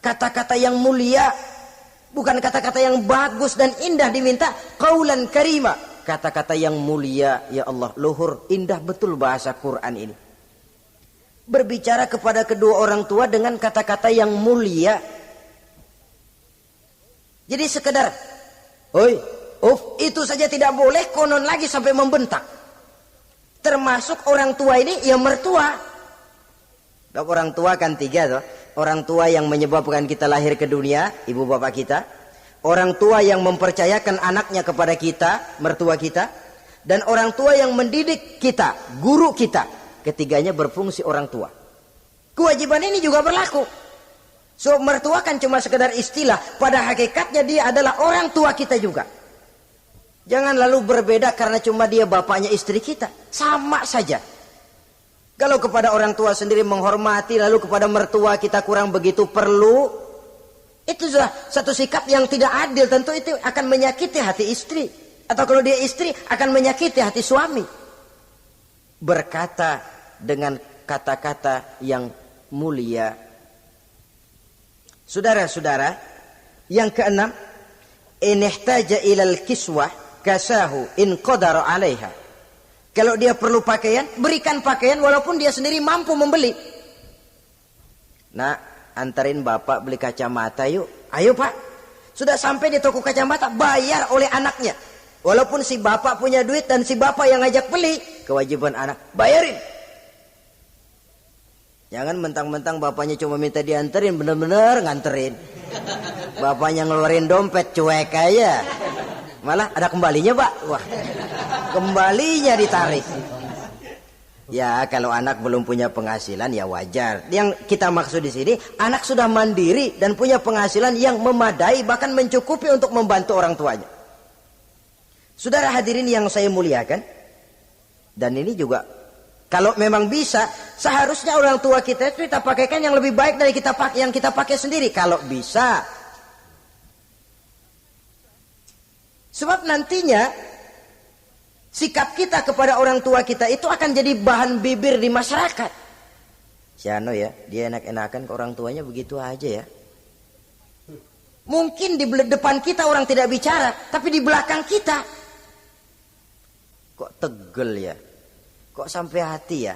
kata-kata yang mulia, bukan kata-kata yang bagus dan indah diminta, qaulan karima, kata-kata yang mulia. Ya Allah, luhur, indah betul bahasa Quran ini. Berbicara kepada kedua orang tua dengan kata-kata yang mulia. Jadi sekedar oi, itu saja tidak boleh, konon lagi sampai membentak. Termasuk orang tua ini ya mertua. Orang tua kan tiga tuh. Orang tua yang menyebabkan kita lahir ke dunia, ibu bapak kita. Orang tua yang mempercayakan anaknya kepada kita, mertua kita. Dan orang tua yang mendidik kita, guru kita. Ketiganya berfungsi orang tua. Kewajiban ini juga berlaku. So mertua kan cuma sekedar istilah, pada hakikatnya dia adalah orang tua kita juga. Jangan lalu berbeda karena cuma dia bapaknya istri kita. Sama saja. Kalau kepada orang tua sendiri menghormati, lalu kepada mertua kita kurang begitu perlu, itu sudah satu sikap yang tidak adil. Tentu itu akan menyakiti hati istri. Atau kalau dia istri akan menyakiti hati suami. Berkata dengan kata-kata yang mulia. Saudara-saudara, yang keenam, in ihtaja ilal kiswah kasahu in qadara 'alaiha. Kalau dia perlu pakaian, berikan pakaian walaupun dia sendiri mampu membeli. Nah, antarin bapak beli kacamata yuk. Ayo pak. Sudah sampai di toko kacamata, bayar oleh anaknya. Walaupun si bapak punya duit dan si bapak yang ngajak beli, kewajiban anak, bayarin. Jangan mentang-mentang bapaknya cuma minta dianterin, bener-bener nganterin. Bapaknya ngeluarin dompet, cuek aja. Malah ada kembalinya pak. Wah, kembalinya ditarik. Ya kalau anak belum punya penghasilan ya wajar. Yang kita maksud di sini, anak sudah mandiri dan punya penghasilan yang memadai, bahkan mencukupi untuk membantu orang tuanya. Saudara hadirin yang saya muliakan, dan ini juga kalau memang bisa, seharusnya orang tua kita itu kita pakaikan yang lebih baik dari yang kita pakai sendiri. Kalau bisa. Sebab nantinya sikap kita kepada orang tua kita itu akan jadi bahan bibir di masyarakat. Si Ano ya, dia enak-enakan ke orang tuanya begitu aja ya. Mungkin di depan kita orang tidak bicara, tapi di belakang kita kok tegel ya. Kok sampai hati ya?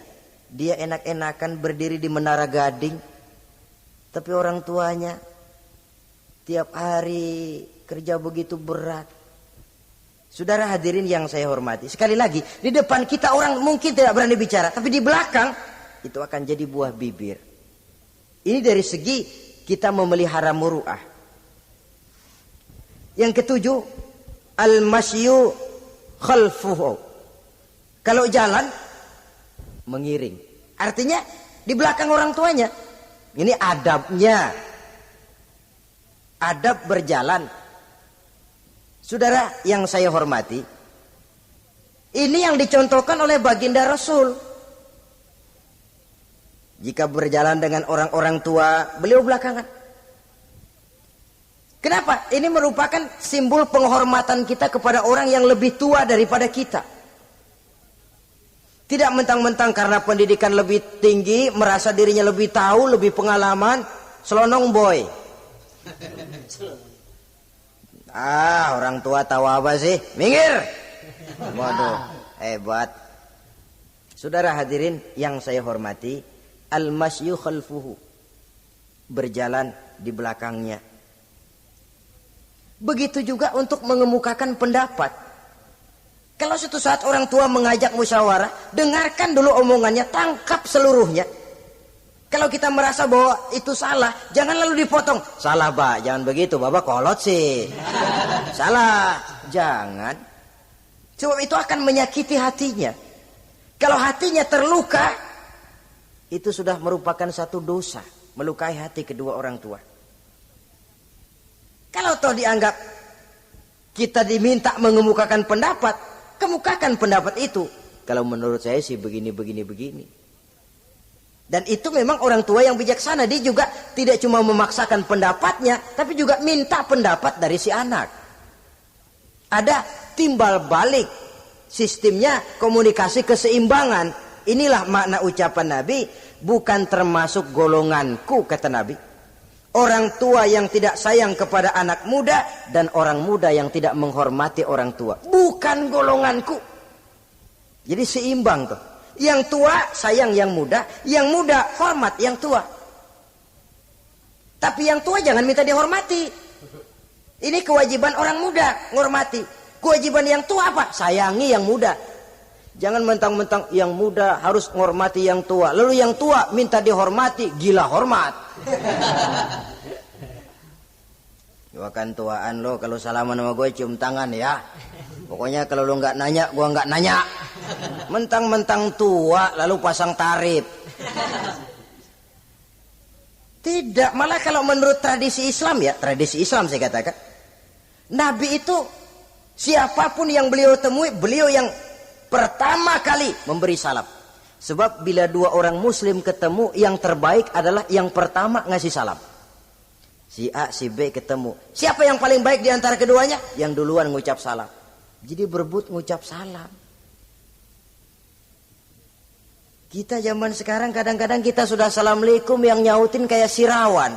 Dia enak-enakan berdiri di Menara Gading, tapi orang tuanya tiap hari kerja begitu berat. Saudara hadirin yang saya hormati, sekali lagi, di depan kita orang mungkin tidak berani bicara, tapi di belakang itu akan jadi buah bibir. Ini dari segi kita memelihara muru'ah. Yang ketujuh, al-masyu khalfuhu. Kalau jalan mengiring. Artinya di belakang orang tuanya. Ini adabnya. Adab berjalan. Saudara yang saya hormati, ini yang dicontohkan oleh baginda Rasul. Jika berjalan dengan orang-orang tua, beliau belakangan. Kenapa? Ini merupakan simbol penghormatan kita kepada orang yang lebih tua daripada kita. Tidak mentang-mentang karena pendidikan lebih tinggi, merasa dirinya lebih tahu, lebih pengalaman, selonong boy. Orang tua tahu apa sih? Minggir. Waduh, hebat. Saudara hadirin yang saya hormati, al-masyu khalfuhu. Berjalan di belakangnya. Begitu juga untuk mengemukakan pendapat. Kalau suatu saat orang tua mengajak musyawarah, dengarkan dulu omongannya, tangkap seluruhnya. Kalau kita merasa bahwa itu salah, jangan lalu dipotong. Salah, Pak, jangan begitu, Bapak kolot sih. Salah, jangan. Sebab itu akan menyakiti hatinya. Kalau hatinya terluka, itu sudah merupakan satu dosa, melukai hati kedua orang tua. Kalau toh dianggap kita diminta mengemukakan pendapat, kemukakan pendapat itu. Kalau menurut saya sih begini. Dan itu memang orang tua yang bijaksana. Dia juga tidak cuma memaksakan pendapatnya, tapi juga minta pendapat dari si anak. Ada timbal balik. Sistemnya komunikasi keseimbangan. Inilah makna ucapan Nabi, bukan termasuk golonganku, kata Nabi. Orang tua yang tidak sayang kepada anak muda dan orang muda yang tidak menghormati orang tua. Bukan golonganku. Jadi seimbang tuh. Yang tua sayang yang muda hormat yang tua. Tapi yang tua jangan minta dihormati. Ini kewajiban orang muda, menghormati. Kewajiban yang tua apa? Sayangi yang muda. Jangan mentang-mentang yang muda harus menghormati yang tua. Lalu yang tua minta dihormati, gila hormat. Gua kan tuaan lo, kalau salaman sama gue cium tangan ya. Pokoknya kalau lo nggak nanya, gua nggak nanya. Mentang-mentang tua lalu pasang tarif. Tidak, malah kalau menurut tradisi Islam ya, tradisi Islam saya katakan, Nabi itu siapapun yang beliau temui, beliau yang pertama kali memberi salam. Sebab bila dua orang muslim ketemu, yang terbaik adalah yang pertama ngasih salam. Si A, si B ketemu. Siapa yang paling baik di antara keduanya? Yang duluan ngucap salam. Jadi berebut ngucap salam. Kita zaman sekarang kadang-kadang kita sudah assalamualaikum, yang nyautin kayak sirawan.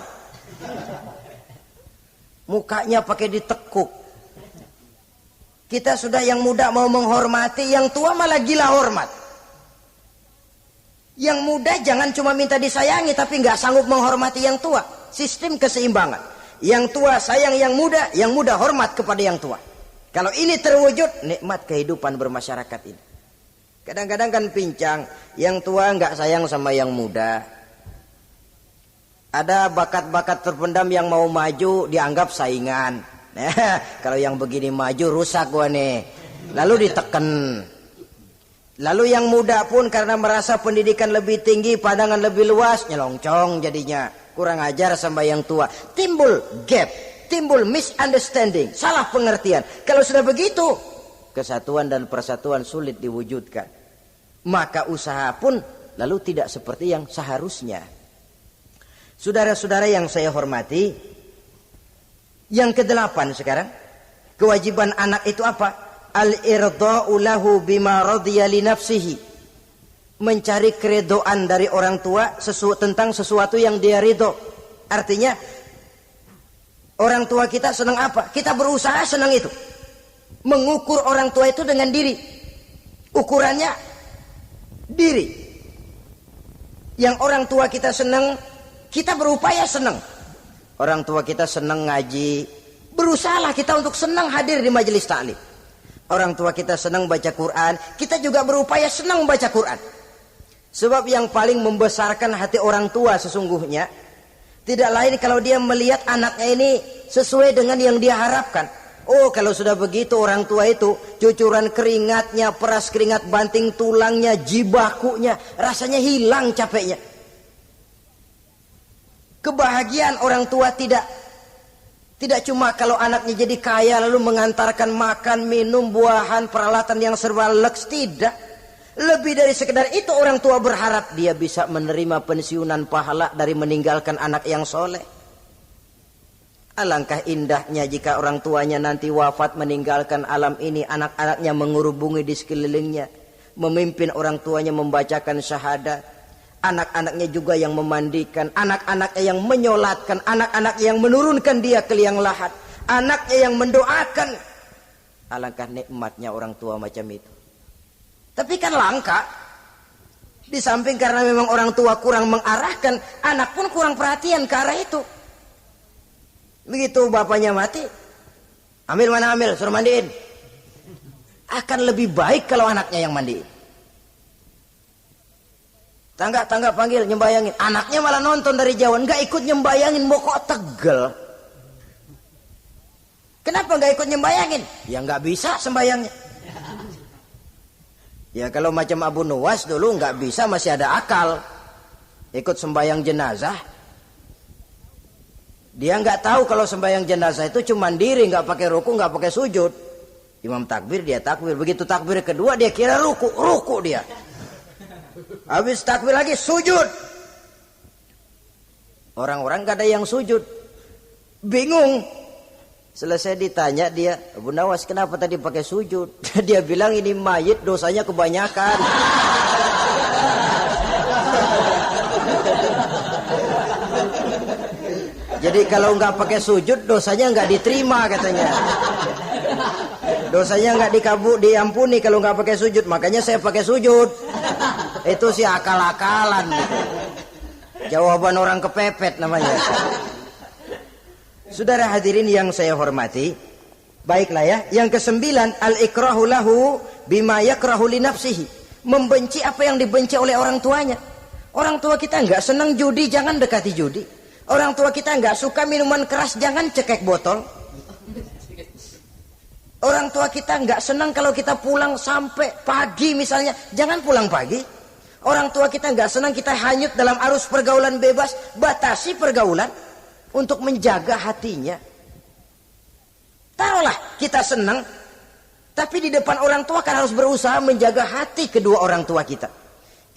Mukanya pakai ditekuk. Kita sudah yang muda mau menghormati, yang tua malah gila hormat. Yang muda jangan cuma minta disayangi tapi nggak sanggup menghormati yang tua. Sistem keseimbangan. Yang tua sayang yang muda hormat kepada yang tua. Kalau ini terwujud, nikmat kehidupan bermasyarakat ini. Kadang-kadang kan pincang, yang tua nggak sayang sama yang muda. Ada bakat-bakat terpendam yang mau maju dianggap saingan. Kalau yang begini maju rusak gua nih. Lalu diteken. Lalu yang muda pun karena merasa pendidikan lebih tinggi, pandangan lebih luas, nyelongcong jadinya. Kurang ajar sama yang tua. Timbul gap, timbul misunderstanding, salah pengertian. Kalau sudah begitu, kesatuan dan persatuan sulit diwujudkan. Maka usaha pun lalu tidak seperti yang seharusnya. Saudara-saudara yang saya hormati, yang ke-8 sekarang, kewajiban anak itu apa? Al-irda'u lahu bima radiya li nafsihi. Mencari keredoan dari orang tua tentang sesuatu yang dia ridho. Artinya orang tua kita senang apa? Kita berusaha senang itu. Mengukur orang tua itu dengan diri. Ukurannya diri. Yang orang tua kita senang, kita berupaya senang. Orang tua kita senang ngaji, berusahalah kita untuk senang hadir di majelis ta'lim. Orang tua kita senang baca Quran, kita juga berupaya senang baca Quran. Sebab yang paling membesarkan hati orang tua sesungguhnya tidak lain kalau dia melihat anaknya ini sesuai dengan yang dia harapkan. Oh, kalau sudah begitu orang tua itu cucuran keringatnya, peras keringat banting tulangnya, jibakunya, rasanya hilang capeknya. Kebahagiaan orang tua tidak cuma kalau anaknya jadi kaya lalu mengantarkan makan, minum, buahan, peralatan yang serba leks, tidak. Lebih dari sekedar itu orang tua berharap dia bisa menerima pensiunan pahala dari meninggalkan anak yang soleh. Alangkah indahnya jika orang tuanya nanti wafat meninggalkan alam ini, anak-anaknya mengurubungi di sekelilingnya, memimpin orang tuanya membacakan syahadat. Anak-anaknya juga yang memandikan, anak-anaknya yang menyolatkan, anak-anaknya yang menurunkan dia ke liang lahat, anaknya yang mendoakan. Alangkah nikmatnya orang tua macam itu. Tapi kan langka. Di samping karena memang orang tua kurang mengarahkan, anak pun kurang perhatian ke arah itu. Begitu bapaknya mati, ambil mana ambil, suruh mandiin. Akan lebih baik kalau anaknya yang mandiin. Tangga panggil nyembayangin, anaknya malah nonton dari jauh, nggak ikut nyembayangin, mau kok tegel. Kenapa nggak ikut nyembayangin? Ya nggak bisa sembayangnya. Ya kalau macam Abu Nuwas dulu nggak bisa, masih ada akal. Ikut sembayang jenazah. Dia nggak tahu kalau sembayang jenazah itu cuma diri, nggak pakai ruku, nggak pakai sujud. Imam takbir, dia takbir. Begitu takbir kedua dia kira ruku dia. Habis takbir lagi sujud. Orang-orang gak ada yang sujud. Bingung. Selesai ditanya dia, Abu Nawas kenapa tadi pakai sujud? Dia bilang ini mayit dosanya kebanyakan. Jadi kalau nggak pakai sujud dosanya nggak diterima katanya. Dosanya nggak diampuni kalau nggak pakai sujud. Makanya saya pakai sujud. Itu sih akal-akalan gitu. Jawaban orang kepepet namanya. Saudara hadirin yang saya hormati, baiklah ya. Yang ke-9, al-ikrahu lahu bima yakrahu li nafsihi. Membenci apa yang dibenci oleh orang tuanya. Orang tua kita nggak senang judi, jangan dekati judi. Orang tua kita nggak suka minuman keras, jangan cekek botol. Orang tua kita nggak senang kalau kita pulang sampai pagi misalnya, jangan pulang pagi. Orang tua kita nggak senang kita hanyut dalam arus pergaulan bebas, batasi pergaulan untuk menjaga hatinya. Taruhlah kita senang, tapi di depan orang tua kan harus berusaha menjaga hati kedua orang tua kita.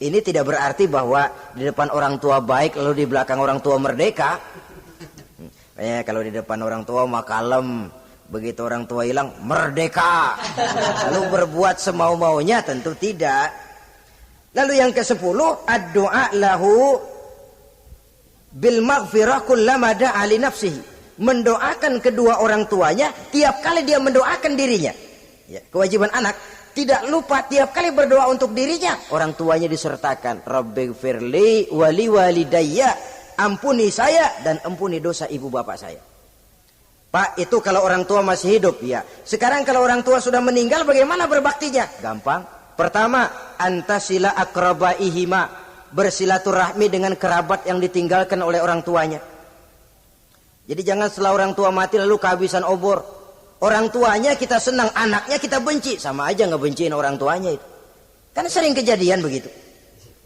Ini tidak berarti bahwa di depan orang tua baik lalu di belakang orang tua merdeka. Kalau di depan orang tua mah kalem, begitu orang tua hilang merdeka. Lalu berbuat semau-maunya, tentu tidak. Lalu yang ke-10, ad-du'a lahu bil maghfirah kullama da'a li nafsihi. Mendoakan kedua orang tuanya tiap kali dia mendoakan dirinya. Ya, kewajiban anak tidak lupa tiap kali berdoa untuk dirinya, orang tuanya disertakan. Rabbighfirli wa li walidayya. Ampuni saya dan ampuni dosa ibu bapak saya. Pak, itu kalau orang tua masih hidup, ya. Sekarang kalau orang tua sudah meninggal, bagaimana berbaktinya? Gampang. Pertama, antasila akrabaihima, bersilaturahmi dengan kerabat yang ditinggalkan oleh orang tuanya. Jadi jangan setelah orang tua mati lalu kehabisan obor. Orang tuanya kita senang, anaknya kita benci, sama aja ngebenciin orang tuanya itu. Kan sering kejadian begitu.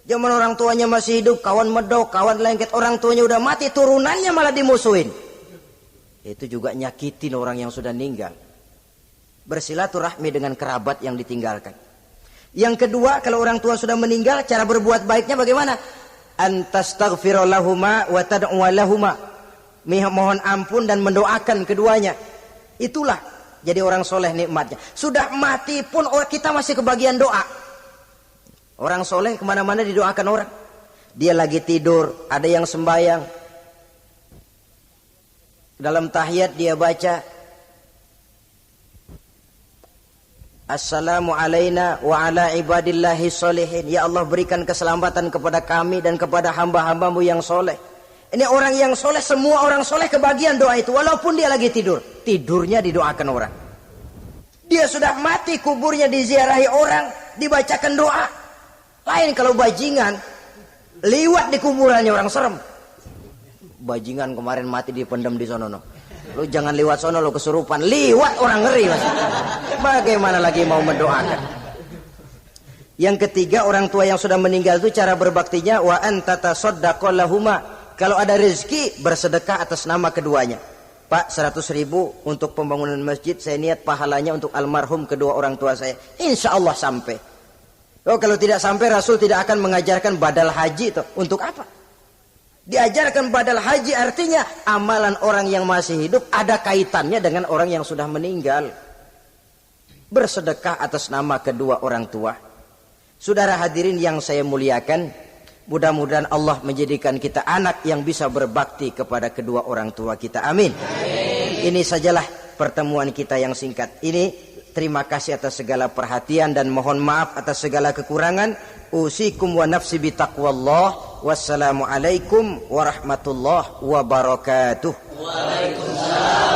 Zaman orang tuanya masih hidup, kawan medok, kawan lengket, orang tuanya udah mati, turunannya malah dimusuhin. Itu juga nyakitin orang yang sudah meninggal. Bersilaturahmi dengan kerabat yang ditinggalkan. Yang kedua, kalau orang tua sudah meninggal, cara berbuat baiknya bagaimana? Antastaghfira lahuma wa tad'u lahuma. Mohon ampun dan mendoakan keduanya. Itulah jadi orang soleh nikmatnya. Sudah mati pun kita masih kebagian doa. Orang soleh kemana-mana didoakan orang. Dia lagi tidur, ada yang sembahyang. Dalam tahiyat dia baca Assalamu alaina wa ala ibadillahi sholihin. Ya Allah, berikan keselamatan kepada kami dan kepada hamba-hambamu yang soleh. Ini orang yang soleh, semua orang soleh kebagian doa itu. Walaupun dia lagi tidur, tidurnya didoakan orang. Dia sudah mati, kuburnya diziarahi orang, dibacakan doa. Lain kalau bajingan, liwat di kuburannya orang, serem. Bajingan kemarin mati dipendam di sono. Lu jangan liwat sono, lu kesurupan. Liwat orang, ngeri Mas. Bagaimana lagi mau mendoakan? Yang ketiga, orang tua yang sudah meninggal itu cara berbaktinya wa anta tasaddaqu lahuma. Kalau ada rezeki, bersedekah atas nama keduanya. Pak, 100.000 untuk pembangunan masjid, saya niat pahalanya untuk almarhum kedua orang tua saya. Insya Allah sampai. Oh, kalau tidak sampai, Rasul tidak akan mengajarkan badal haji itu. Untuk apa? Diajarkan badal haji artinya amalan orang yang masih hidup ada kaitannya dengan orang yang sudah meninggal. Bersedekah atas nama kedua orang tua. Saudara hadirin yang saya muliakan, mudah-mudahan Allah menjadikan kita anak yang bisa berbakti kepada kedua orang tua kita. Amin. Ini sajalah pertemuan kita yang singkat ini. Terima kasih atas segala perhatian dan mohon maaf atas segala kekurangan. Usikum wa nafsi bitaqwallah. Wassalamualaikum warahmatullahi wabarakatuh. Waalaikumsalam.